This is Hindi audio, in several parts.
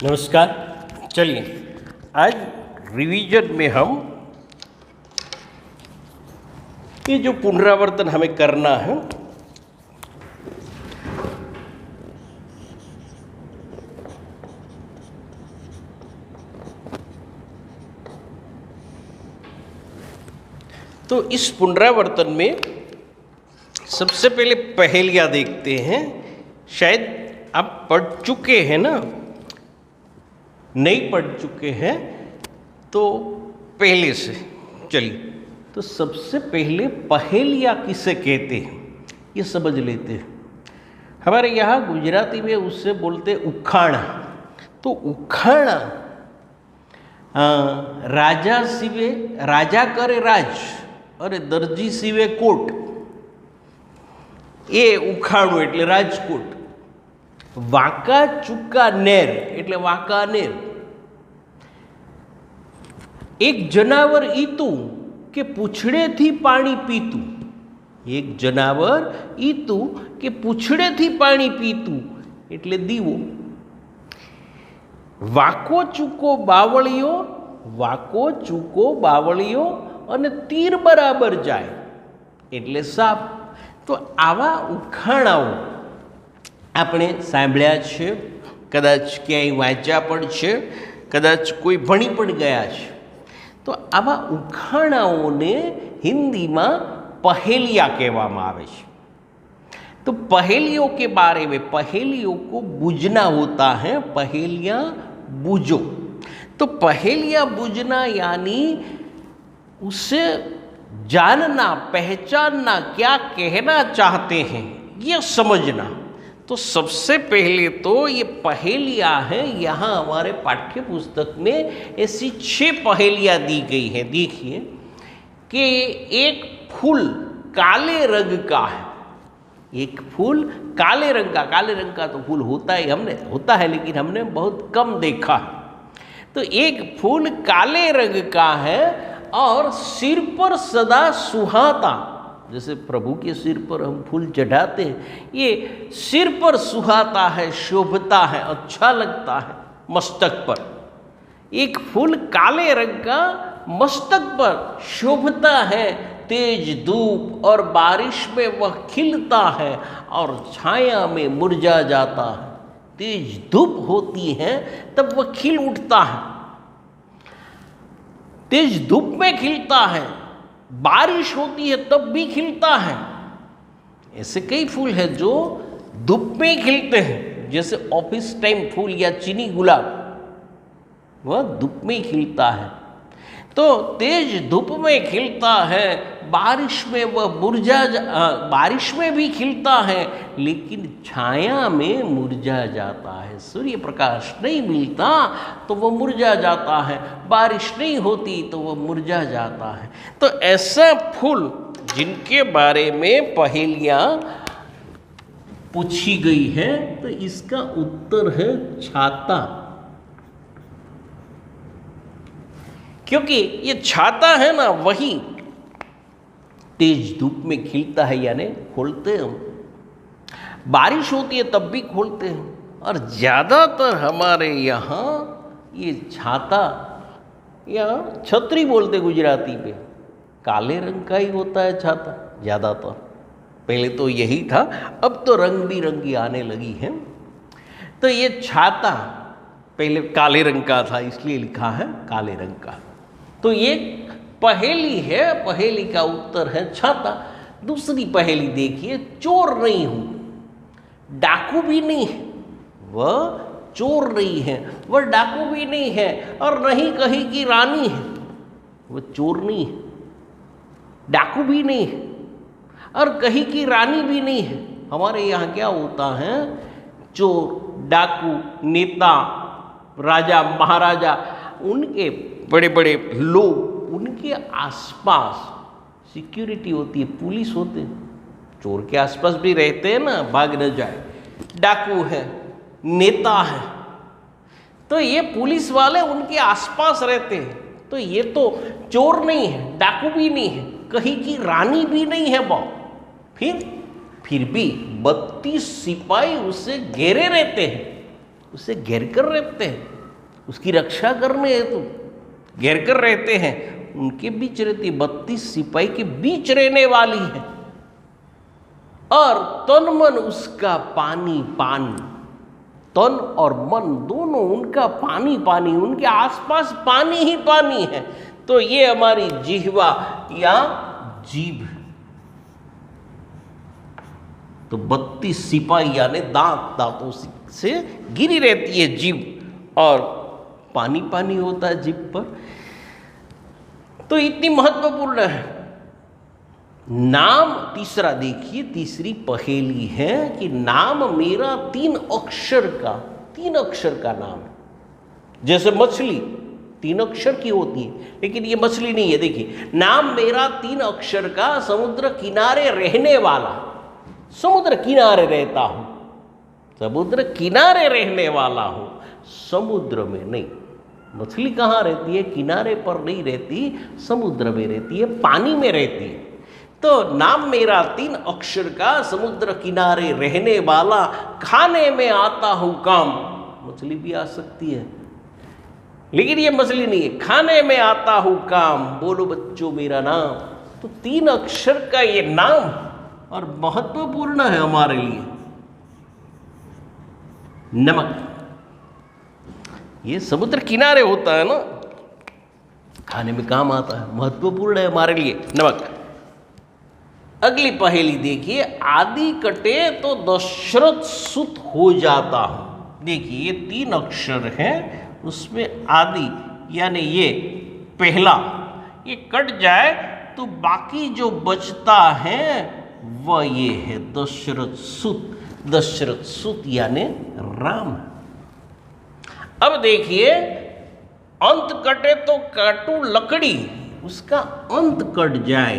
नमस्कार। चलिए आज रिवीजन में हम ये जो पुनरावर्तन हमें करना है तो इस पुनरावर्तन में सबसे पहले पहेलियाँ देखते हैं। शायद आप पढ़ चुके हैं ना, नहीं पढ़ चुके हैं तो पहले से चलिए। तो सबसे पहले पहेलियाँ किसे कहते हैं ये समझ लेते हैं। हमारे यहाँ गुजराती में उससे बोलते उखाणा। तो उखाणा राजा सीवे, राजा करे राज अरे दर्जी सीवे कोट, એ ઉખાણું એટલે રાજકોટ। વાંકા ચૂકા નેર એટલે વાંકાનેર। એક જનાવર ઈતું કે પૂંછડેથી પાણી પીતું, એક જનાવર ઈતું કે પૂંછડેથી પાણી પીતું એટલે દીવો। વાંકો ચૂકો બાવળિયો, વાંકો ચૂકો બાવળિયો અને તીર બરાબર જાય એટલે સાપ। તો આવા ઉખાણાઓ આપણે સાંભળ્યા છે, કદાચ ક્યાંય વાંચ્યા પણ છે, કદાચ કોઈ ભણી પણ ગયા છે। તો આવા ઉખાણાઓને હિન્દીમાં पहेलियाँ કહેવામાં આવે છે। तो पहेलियों के बारे में, पहेलियों को बूझना होता है, पहेलियाँ बूझो। तो पहेलियाँ बूझना यानी उससे जानना, पहचानना, क्या कहना चाहते हैं ये समझना। तो सबसे पहले तो ये पहेलियाँ हैं। यहाँ हमारे पाठ्य पुस्तक में ऐसी 6 पहेलियाँ दी गई हैं। देखिए कि एक फूल काले रंग का है, एक फूल काले रंग का तो फूल होता है लेकिन हमने बहुत कम देखा है। तो एक फूल काले रंग का है और सिर पर सदा सुहाता, जैसे प्रभु के सिर पर हम फूल चढ़ाते हैं, ये सिर पर सुहाता है, शोभता है, अच्छा लगता है मस्तक पर। एक फूल काले रंग का मस्तक पर शोभता है, तेज धूप और बारिश में वह खिलता है और छाया में मुरझा जाता है। तेज धूप होती है तब वह खिल उठता है, तेज धूप में खिलता है, बारिश होती है तब भी खिलता है। ऐसे कई फूल हैं जो धूप में खिलते हैं, जैसे ऑफिस टाइम फूल या चीनी गुलाब, वह धूप में खिलता है। तो तेज धूप में खिलता है, बारिश में वह बारिश में भी खिलता है लेकिन छाया में मुरझा जाता है। सूर्य प्रकाश नहीं मिलता तो वह मुरझा जाता है, बारिश नहीं होती तो वह मुरझा जाता है। तो ऐसा फूल जिनके बारे में पहेलियाँ पूछी गई है, तो इसका उत्तर है छाता। क्योंकि ये छाता है ना, वही तेज धूप में खिलता है, यानी खोलते हैं हम। बारिश होती है तब भी खोलते हैं। और ज़्यादातर हमारे यहाँ ये छाता या छतरी बोलते गुजराती पे, काले रंग का ही होता है छाता ज़्यादातर। पहले तो यही था, अब तो रंग बिरंगी आने लगी है। तो ये छाता पहले काले रंग का था, इसलिए लिखा है काले रंग का। तो ये पहेली है, पहेली का उत्तर है छाता। दूसरी पहेली देखिए, चोर नहीं हूँ, डाकू भी नहीं है, वह चोर नहीं है, वह डाकू भी नहीं है और नहीं कहीं की रानी है। वह चोर नहीं है, डाकू भी नहीं है और कहीं की रानी भी नहीं है। हमारे यहाँ क्या होता है, चोर, डाकू, नेता, राजा, महाराजा, उनके बड़े बड़े लोग, उनके आसपास सिक्योरिटी होती है, पुलिस होते हैं। चोर के आसपास भी रहते हैं ना, भाग न जाए। डाकू है, नेता है, तो ये पुलिस वाले उनके आसपास रहते हैं। तो ये तो चोर नहीं है, डाकू भी नहीं है, कहीं की रानी भी नहीं है वो। फिर भी 32 सिपाही उसे घेरे रहते हैं, उसे घेर कर रहते हैं। उसकी रक्षा करने हेतु घेर कर रहते हैं, उनके बीच रहती है, 32 सिपाही के बीच रहने वाली है। और तन मन उसका पानी पानी, तन और मन दोनों उनका पानी पानी, उनके आसपास पानी ही पानी है। तो ये हमारी जिह्वा या जीभ, तो 32 सिपाही यानी दांतों से गिरी रहती है जीभ, और पानी पानी होता है जीभ पर। तो इतनी महत्वपूर्ण है। नाम तीसरा देखिए, तीसरी पहेली है कि नाम मेरा 3 अक्षर का नाम है। जैसे मछली 3 अक्षर की होती है, लेकिन ये मछली नहीं है। देखिए, नाम मेरा 3 अक्षर का, समुद्र किनारे रहने वाला, समुद्र किनारे रहता हूं, समुद्र किनारे रहने वाला हूं, समुद्र में नहीं। मछली कहाँ रहती है? किनारे पर नहीं रहती, समुद्र में रहती है, पानी में रहती है। तो नाम मेरा 3 अक्षर का, समुद्र किनारे रहने वाला, खाने में आता हूं काम। मछली भी आ सकती है, लेकिन ये मछली नहीं है। खाने में आता हूं काम, बोलो बच्चों मेरा नाम। तो 3 अक्षर का ये नाम और महत्वपूर्ण है हमारे लिए। नमक, ये समुद्र किनारे होता है ना, खाने में काम आता है, महत्वपूर्ण है हमारे लिए नमक। अगली पहेली देखिए, आदि कटे तो दशरथ सुत हो जाता हूं। देखिए, ये 3 अक्षर हैं, उसमें आदि यानी ये पहला, ये कट जाए तो बाकी जो बचता है वह ये है दशरथ सुत। दशरथ सुत यानी राम। अब देखिए, अंत कटे तो काटू लकड़ी, उसका अंत कट जाए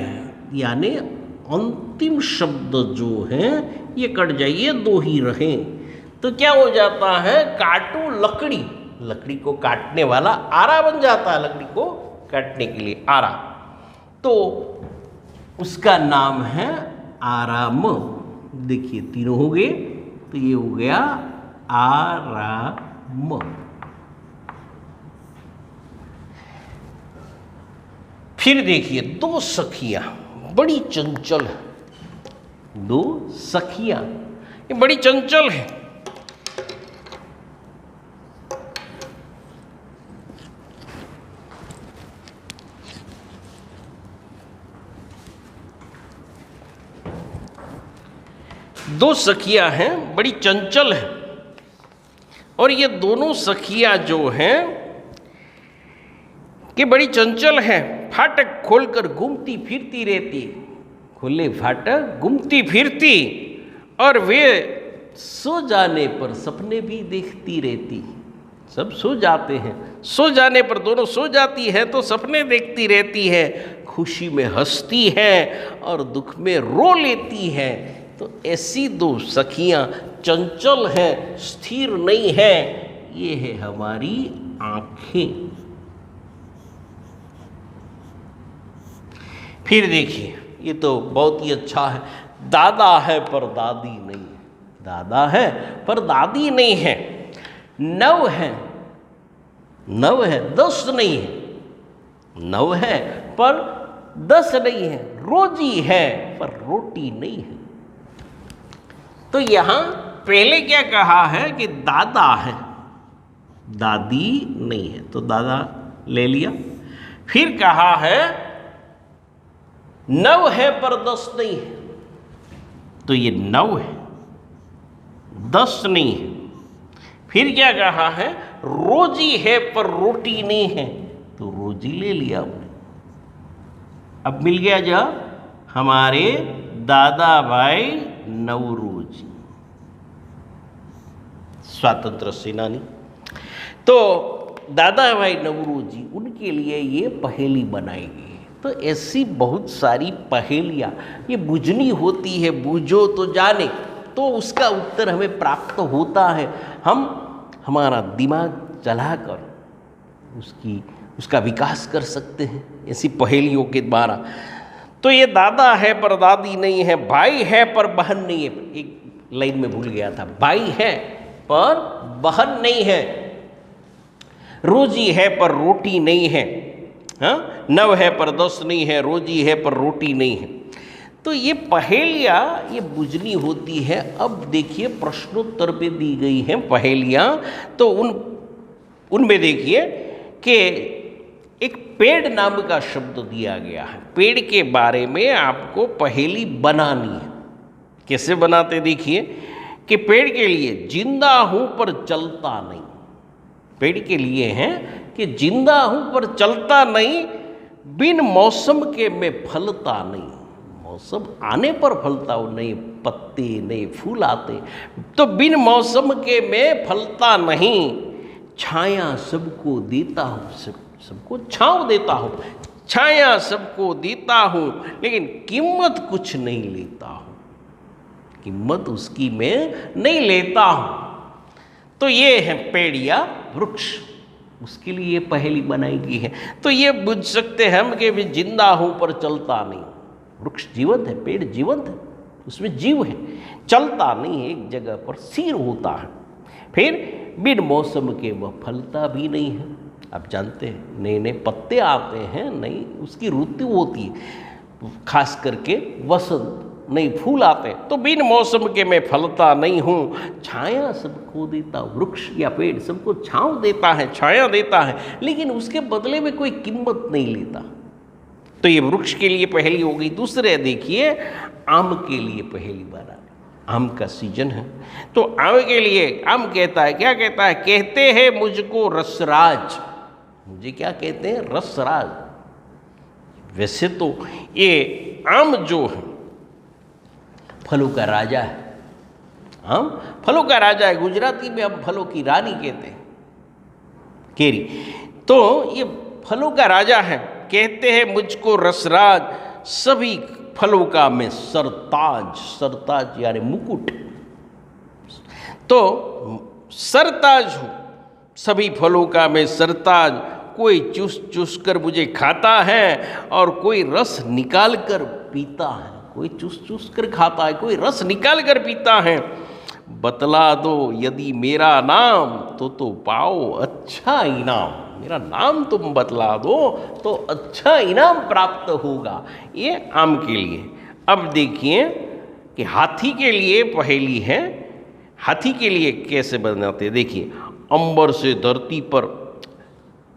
यानी अंतिम शब्द जो है ये कट जाए, ये 2 ही रहे तो क्या हो जाता है? काटू लकड़ी, लकड़ी को काटने वाला आरा बन जाता है, लकड़ी को काटने के लिए आरा। तो उसका नाम है आराम। देखिए, 3 हो गए, तो ये हो गया आराम। फिर देखिए, 2 सखियां बड़ी चंचल है। 2 सखियां ये बड़ी चंचल है। दो सखियां हैं, बड़ी चंचल है, और ये दोनों सखियां जो हैं कि बड़ी चंचल है, फाटक खोलकर घूमती फिरती रहती, खुले फाटक घूमती फिरती, और वे सो जाने पर सपने भी देखती रहती। सब सो जाते हैं, सो जाने पर दोनों सो जाती है तो सपने देखती रहती है, खुशी में हंसती है और दुख में रो लेती है। तो ऐसी 2 सखियां चंचल हैं, स्थिर नहीं है, ये है हमारी आंखें। फिर देखिए, ये तो बहुत ही अच्छा है, दादा है पर दादी नहीं है। दादा है पर दादी नहीं है। 9 है, 9 है, 10 नहीं है। 9 है पर 10 नहीं है। रोजी है पर रोटी नहीं है। तो यहां पहले क्या कहा है कि दादा है, दादी नहीं है, तो दादा ले लिया। फिर कहा है 9 है पर 10 नहीं है, तो ये 9 है, 10 नहीं है। फिर क्या कहा है? रोजी है पर रोटी नहीं है, तो रोजी ले लिया हमने। अब मिल गया जा हमारे दादा भाई नवरोजी, स्वतंत्र सेनानी। तो दादा भाई नवरोजी, उनके लिए ये पहेली बनाई गई। तो ऐसी बहुत सारी पहेलियाँ ये बुझनी होती है, बूझो तो जाने, तो उसका उत्तर हमें प्राप्त होता है। हम हमारा दिमाग चलाकर उसका विकास कर सकते हैं ऐसी पहेलियों के द्वारा। तो ये दादा है पर दादी नहीं है, भाई है पर बहन नहीं है। एक लाइन में भूल गया था, भाई है पर बहन नहीं है। रोजी है पर रोटी नहीं है, हाँ, 9 है पर 10 नहीं है, रोजी है पर रोटी नहीं है। तो ये पहेलियाँ ये बुझनी होती है। अब देखिए प्रश्नोत्तर पे दी गई हैं पहेलियाँ, तो उनमें देखिए कि एक पेड़ नाम का शब्द दिया गया है। पेड़ के बारे में आपको पहेली बनानी है। कैसे बनाते देखिए कि पेड़ के लिए जिंदा हूं पर चलता नहीं। पेड़ के लिए है कि जिंदा हूं पर चलता नहीं, बिन मौसम के मैं फलता नहीं। मौसम आने पर फलता हूं, नहीं पत्ते नहीं फूल आते, तो बिन मौसम के मैं फलता नहीं। छाया सबको देता हूं, सबको छांव देता हूं, छाया सबको देता हूं, लेकिन कीमत कुछ नहीं लेता हूं, कीमत उसकी मैं नहीं लेता हूं। तो ये है पेड़ या वृक्ष, उसके लिए ये पहेली बनाई गई है। तो ये बुझ सकते हैं हम कि भी जिंदा हूं पर चलता नहीं। वृक्ष जीवंत है, पेड़ जीवंत है, उसमें जीव है, चलता नहीं है, एक जगह पर स्थिर होता है। फिर बिन मौसम के वह फलता भी नहीं है। आप जानते हैं नए नए पत्ते आते हैं, नई उसकी ऋतु होती है, खास करके वसंत, नई फूल आते हैं। तो बिन मौसम के मैं फलता नहीं हूँ, छाया सबको देता, वृक्ष या पेड़ सबको छांव देता है, छाया देता है, लेकिन उसके बदले में कोई कीमत नहीं लेता। तो ये वृक्ष के लिए पहेली हो गई। दूसरे देखिए आम के लिए पहेली बना। आम का सीजन है, तो आम के लिए आम कहता है, क्या कहता है, कहते हैं मुझको रसराज। मुझे क्या कहते हैं, रसराज। वैसे तो ये आम जो है फलों का राजा है, आम फलों का राजा है। गुजराती में हम फलों की रानी कहते हैं, केरी। तो ये फलों का राजा है। कहते हैं मुझको रसराज, सभी फलों का मैं सरताज। सरताज यानी मुकुट। तो सरताज हूँ, सभी फलों का मैं सरताज। कोई चूस चूस कर मुझे खाता है और कोई रस निकाल कर पीता है। कोई चूस चूस कर खाता है, कोई रस निकाल कर पीता है। बतला दो यदि मेरा नाम, तो पाओ अच्छा इनाम। मेरा नाम तुम बतला दो तो अच्छा इनाम प्राप्त होगा। ये आम के लिए। अब देखिए कि हाथी के लिए पहेली है। हाथी के लिए कैसे बनाते, देखिए अंबर से धरती पर,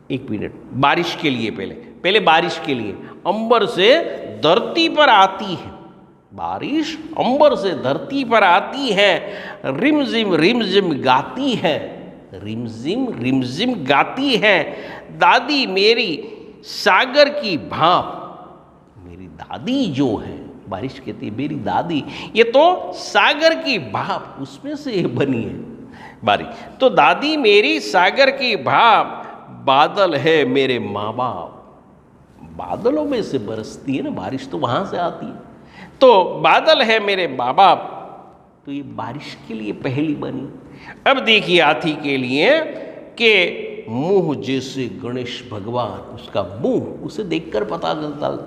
एक मिनट, बारिश के लिए पहले बारिश के लिए, अंबर से धरती पर आती है बारिश, अंबर से धरती पर आती है, रिमझिम गाती है, रिमझिम गाती है। दादी मेरी सागर की भाप। मेरी दादी जो है, बारिश कहती है मेरी दादी, ये तो सागर की भाप, उसमें से बनी है बारिश। तो दादी मेरी सागर की भाप, बादल है मेरे माँ बाप। बादलों में से बरसती है ना बारिश, तो वहां से आती है। तो बादल है मेरे माँ बाप। तो ये बारिश के लिए पहेली बनी। अब देखिए हाथी के लिए कि मुंह जैसे गणेश भगवान, उसका मुंह, उसे देखकर पता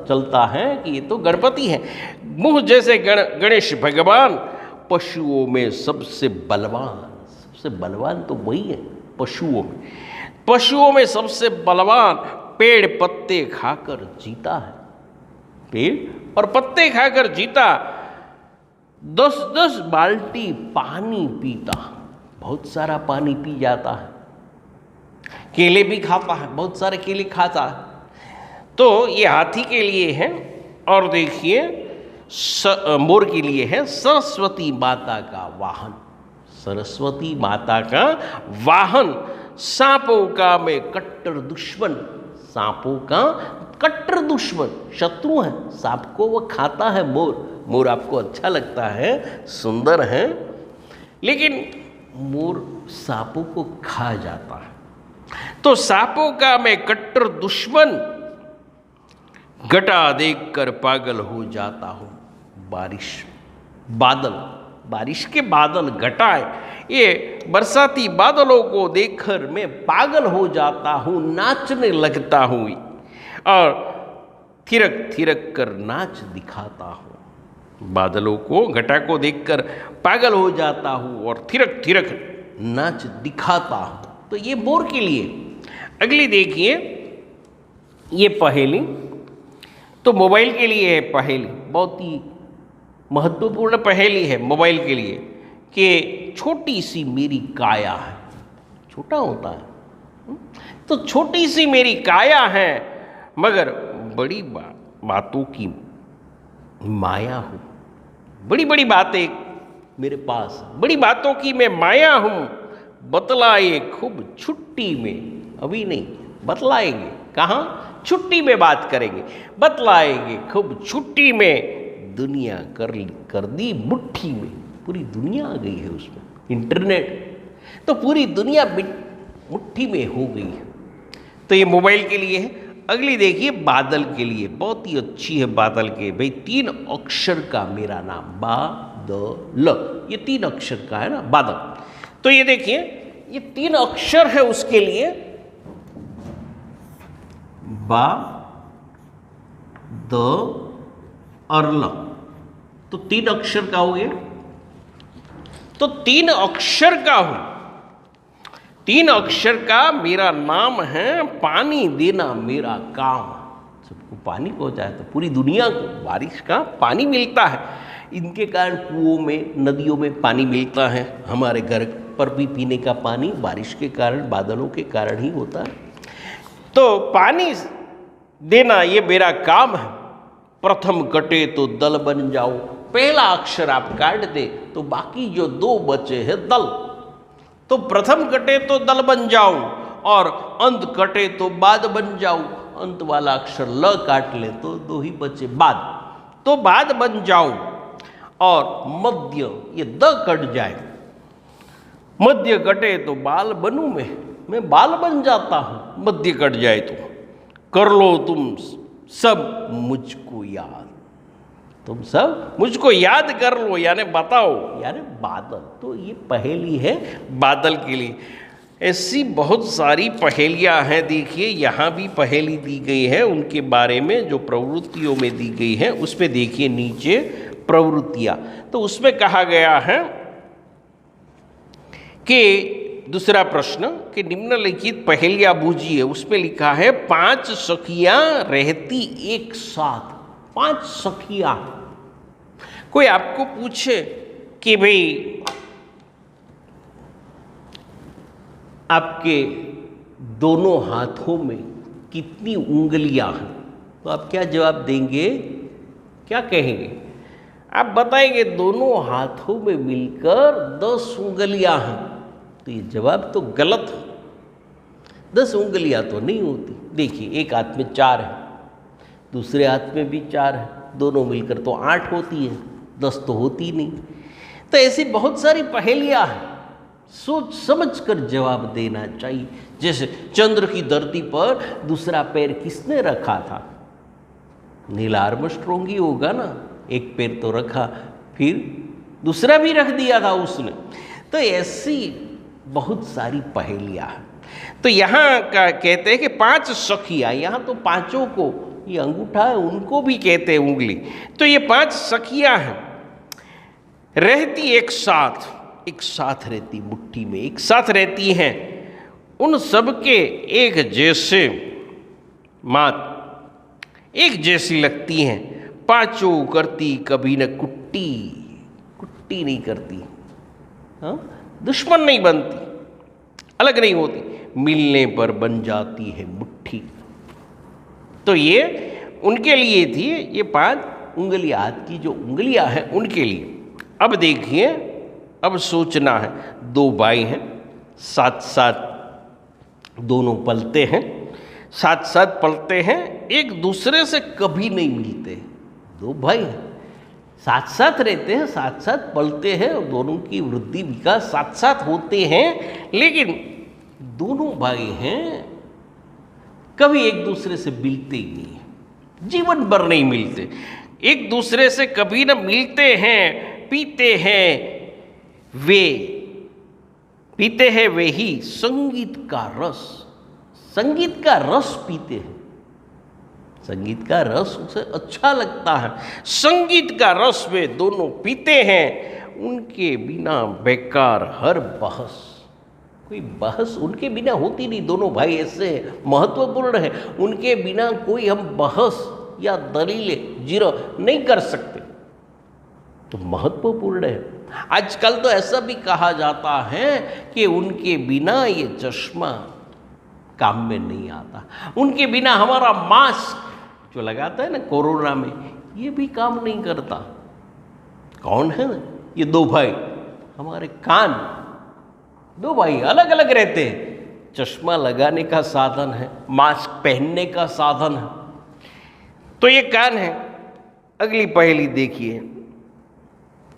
चलता है कि ये तो गणपति है। मुंह जैसे गणेश भगवान, पशुओं में सबसे बलवान। सबसे बलवान तो वही है पशुओं में। पशुओं में सबसे बलवान, पेड़ पत्ते खाकर जीता है। पेड़ और पत्ते खाकर जीता। 10-10 बाल्टी पानी पीता, बहुत सारा पानी पी जाता है। केले भी खाता है, बहुत सारे केले खाता है। तो ये हाथी के लिए है। और देखिए मोर के लिए है सरस्वती माता का वाहन। सरस्वती माता का वाहन। सांपों का मैं कट्टर दुश्मन। सांपों का कट्टर दुश्मन, शत्रु है। सांप को वो खाता है मोर। मोर आपको अच्छा लगता है, सुंदर है, लेकिन मोर सांपों को खा जाता है। तो सांपों का मैं कट्टर दुश्मन, घटा देखकर पागल हो जाता हूँ। बारिश, बादल, बारिश के बादल, घटाए, ये बरसाती बादलों को देखकर मैं पागल हो जाता हूँ, नाचने लगता हूँ और थिरक थिरक कर नाच दिखाता हूँ। बादलों को, घटा को देखकर पागल हो जाता हूँ और थिरक थिरक नाच दिखाता हूँ। तो ये मोर के लिए। अगली देखिए, ये पहेली तो मोबाइल के लिए है। पहेली बहुत ही महत्वपूर्ण पहेली है मोबाइल के लिए कि छोटी सी मेरी काया है। छोटा होता है तो छोटी सी मेरी काया है, मगर बड़ी बातों की माया हूँ। बड़ी बड़ी बातें मेरे पास, बड़ी बातों की मैं माया हूँ। बतलाए खूब छुट्टी में, अभी नहीं बतलाएंगे, कहाँ? छुट्टी में बात करेंगे। बतलाएंगे खूब छुट्टी में, दुनिया कर दी मुट्ठी में। पूरी दुनिया आ गई है उसमें, इंटरनेट तो पूरी दुनिया मुट्ठी में हो गई है। तो ये मोबाइल के लिए है। अगली देखिए बादल के लिए, बहुत ही अच्छी है बादल के। भाई 3 अक्षर का मेरा नाम, बादल, ये 3 अक्षर का है ना बादल। तो ये देखिए, ये 3 अक्षर है उसके लिए, बा, द और ल। तो 3 अक्षर का हो गया। तो 3 अक्षर का हूं, 3 अक्षर का मेरा नाम है, पानी देना मेरा काम। सबको पानी पहुंचाए तो पूरी दुनिया को बारिश का पानी मिलता है। इनके कारण कुओं में, नदियों में पानी मिलता है। हमारे घर पर भी पीने का पानी बारिश के कारण, बादलों के कारण ही होता है। तो पानी देना ये मेरा काम है। प्रथम कटे तो दल बन जाओ। पहला अक्षर आप काट दे तो बाकी जो 2 बचे हैं दल। तो प्रथम कटे तो दल बन जाओ और अंत कटे तो बाद बन जाओ। अंत वाला अक्षर ल काट ले तो 2 ही बचे बाद, तो बाद बन जाओ। और मध्य, ये द कट जाए, मध्य कटे तो बाल बनूं मैं बाल बन जाता हूं। मध्य कट जाए तो कर लो तुम सब मुझको याद, तुम सब मुझको याद कर लो, यानी बताओ, यानी बादल। तो ये पहेली है बादल के लिए। ऐसी बहुत सारी पहेलियां हैं। देखिए यहाँ भी पहेली दी गई है, उनके बारे में जो प्रवृत्तियों में दी गई है उस पे देखिए नीचे प्रवृत्तियां। तो उसमें कहा गया है कि दूसरा प्रश्न कि निम्नलिखित पहेलियां बूझिए। उसमें लिखा है 5 सखियां रहती एक साथ। 5 सखियां। कोई आपको पूछे कि भाई आपके दोनों हाथों में कितनी उंगलियां हैं, तो आप क्या जवाब देंगे? क्या कहेंगे? आप बताएंगे दोनों हाथों में मिलकर 10 उंगलियां हैं। तो ये जवाब तो गलत है। 10 उंगलियां तो नहीं होती। देखिए एक हाथ में 4 है, दूसरे हाथ में भी 4 है, दोनों मिलकर तो 8 होती है, 10 तो होती नहीं। तो ऐसी बहुत सारी पहेलियां हैं, सोच समझ कर जवाब देना चाहिए। जैसे चंद्र की धरती पर दूसरा पैर किसने रखा था? नील आर्मस्ट्रॉन्ग ही होगा ना। एक पैर तो रखा, फिर दूसरा भी रख दिया था उसने। तो ऐसी बहुत सारी पहेलियां हैं। तो यहाँ का कहते हैं कि 5 सखियां, यहाँ तो पांचों को, ये अंगूठा है उनको भी कहते हैं उंगली। तो ये 5 सखियां हैं, रहती एक साथ रहती, मुट्ठी में एक साथ रहती हैं। उन सब के एक जैसे मात एक जैसी लगती हैं। पांचों करती कभी न कुट्टी नहीं करती, हाँ? दुश्मन नहीं बनती, अलग नहीं होती, मिलने पर बन जाती है मुट्ठी। तो ये उनके लिए थी, ये 5 उंगलियां, हाथ की जो उंगलियां हैं उनके लिए। अब देखिए, अब सोचना है। 2 भाई हैं, साथ साथ दोनों पलते हैं, साथ साथ पलते हैं, एक दूसरे से कभी नहीं मिलते। 2 भाई हैं, साथ साथ रहते हैं, साथ साथ पलते हैं, और दोनों की वृद्धि विकास साथ साथ होते हैं। लेकिन दोनों भाई हैं, कभी एक दूसरे से मिलते ही नहीं, जीवन भर नहीं मिलते, एक दूसरे से कभी न मिलते हैं। पीते हैं वे ही संगीत का रस, संगीत का रस पीते हैं। संगीत का रस उसे अच्छा लगता है, संगीत का रस वे दोनों पीते हैं। उनके बिना बेकार हर बहस, कोई बहस उनके बिना होती नहीं। दोनों भाई ऐसे महत्वपूर्ण है, उनके बिना कोई हम बहस या दलीलें जीरो नहीं कर सकते, तो महत्वपूर्ण है। आजकल तो ऐसा भी कहा जाता है कि उनके बिना ये चश्मा काम में नहीं आता, उनके बिना हमारा मास्क जो लगाता है ना कोरोना में, ये भी काम नहीं करता। कौन है ये दो भाई? हमारे कान। दो भाई अलग अलग रहते हैं, चश्मा लगाने का साधन है, मास्क पहनने का साधन है, तो ये कान है। अगली पहेली देखिए,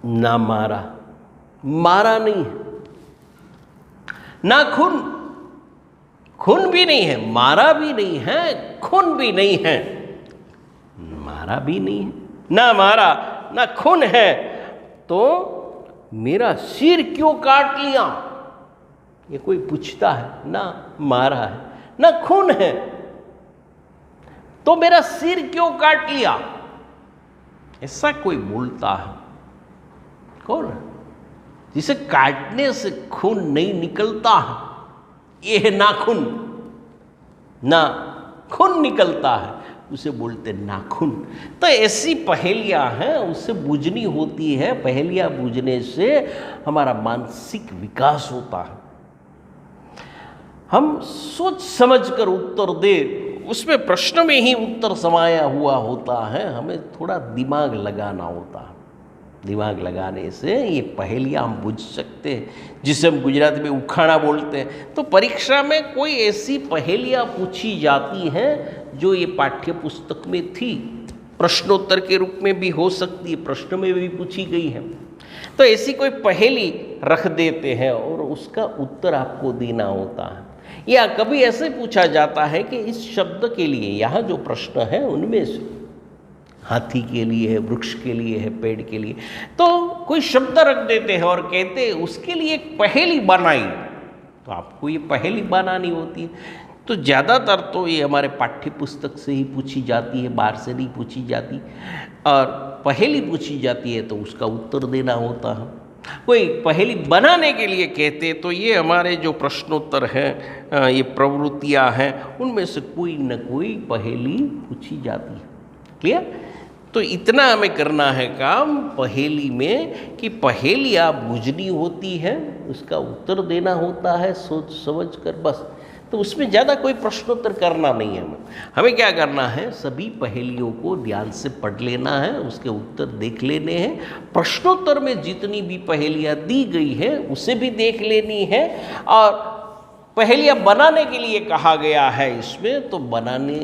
ना मारा, मारा नहीं है, ना खून, खून भी नहीं है, मारा भी नहीं है, खून भी नहीं है, मारा भी नहीं है, ना मारा ना खून है, तो मेरा सिर क्यों काट लिया? ये कोई पूछता है। ना मारा है ना खून है, तो मेरा सिर क्यों काट लिया? ऐसा कोई बोलता है। कौन है? जिसे काटने से खून नहीं निकलता है, ये है नाखून। ना खून निकलता है, उसे बोलते नाखून। तो ऐसी पहेलियां हैं, उससे बूझनी होती है। पहेलियां बूझने से हमारा मानसिक विकास होता है। हम सोच समझ कर उत्तर दे, उसमें प्रश्न में ही उत्तर समाया हुआ होता है। हमें थोड़ा दिमाग लगाना होता है। दिमाग लगाने से ये पहेलियां हम बुझ सकते हैं, जिसे हम गुजराती में उखाड़ा बोलते हैं। तो परीक्षा में कोई ऐसी पहेलियां पूछी जाती हैं जो ये पाठ्य पुस्तक में थी, प्रश्नोत्तर के रूप में भी हो सकती है, प्रश्न में भी पूछी गई है। तो ऐसी कोई पहेली रख देते हैं और उसका उत्तर आपको देना होता है। या कभी ऐसे पूछा जाता है कि इस शब्द के लिए यहाँ जो प्रश्न है उनमें से हाथी के लिए है, वृक्ष के लिए है, पेड़ के लिए, तो कोई शब्द रख देते हैं और कहते हैं उसके लिए एक पहेली बनाई। तो आपको ये पहेली बनानी होती है। तो ज़्यादातर तो ये हमारे पाठ्य पुस्तक से ही पूछी जाती है, बाहर से नहीं पूछी जाती। और पहेली पूछी जाती है तो उसका उत्तर देना होता है। कोई पहेली बनाने के लिए कहते तो ये हमारे जो प्रश्नोत्तर हैं, ये प्रवृत्तियाँ हैं, उनमें से कोई न कोई पहेली पूछी जाती है। क्लियर? तो इतना हमें करना है काम पहेली में कि पहेलियाँ बूझनी होती है, उसका उत्तर देना होता है सोच समझ कर, बस। तो उसमें ज़्यादा कोई प्रश्नोत्तर करना नहीं है। हमें क्या करना है, सभी पहेलियों को ध्यान से पढ़ लेना है, उसके उत्तर देख लेने हैं। प्रश्नोत्तर में जितनी भी पहेलियाँ दी गई है उसे भी देख लेनी है। और पहेलियाँ बनाने के लिए कहा गया है इसमें, तो बनाने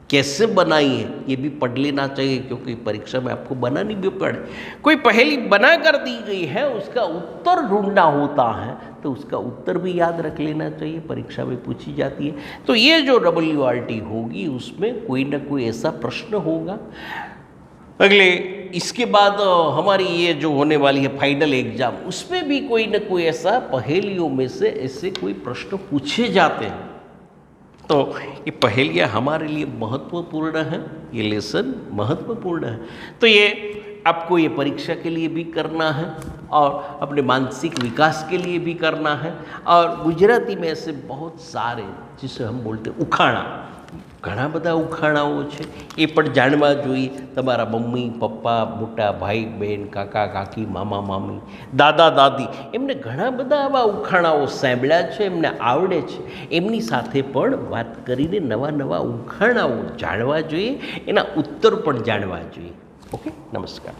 कैसे बनाई है ये भी पढ़ लेना चाहिए, क्योंकि परीक्षा में आपको बनानी भी पड़े। कोई पहेली बना कर दी गई है, उसका उत्तर ढूंढना होता है, तो उसका उत्तर भी याद रख लेना चाहिए, परीक्षा में पूछी जाती है। तो ये जो WRT होगी उसमें कोई ना कोई ऐसा प्रश्न होगा। अगले इसके बाद हमारी ये जो होने वाली है फाइनल एग्जाम, उसमें भी कोई ना कोई ऐसा पहेलियों में से ऐसे कोई प्रश्न पूछे जाते हैं। तो ये पहेलियाँ हमारे लिए महत्वपूर्ण है, ये लेसन महत्वपूर्ण है। तो ये आपको ये परीक्षा के लिए भी करना है और अपने मानसिक विकास के लिए भी करना है। और गुजराती में ऐसे बहुत सारे, जिसे हम बोलते उखाणा, ઘણા બધા ઉખાણાઓ છે, એ પણ જાણવા જોઈએ। તમારા મમ્મી પપ્પા, મોટા ભાઈ બહેન, કાકા કાકી, મામા મામી, દાદા દાદી, એમને ઘણા બધા આવા ઉખાણાઓ સાંભળ્યા છે, એમને આવડે છે, એમની સાથે પણ વાત કરીને નવા નવા ઉખાણાઓ જાણવા જોઈએ, એના ઉત્તર પણ જાણવા જોઈએ। ઓકે, નમસ્કાર।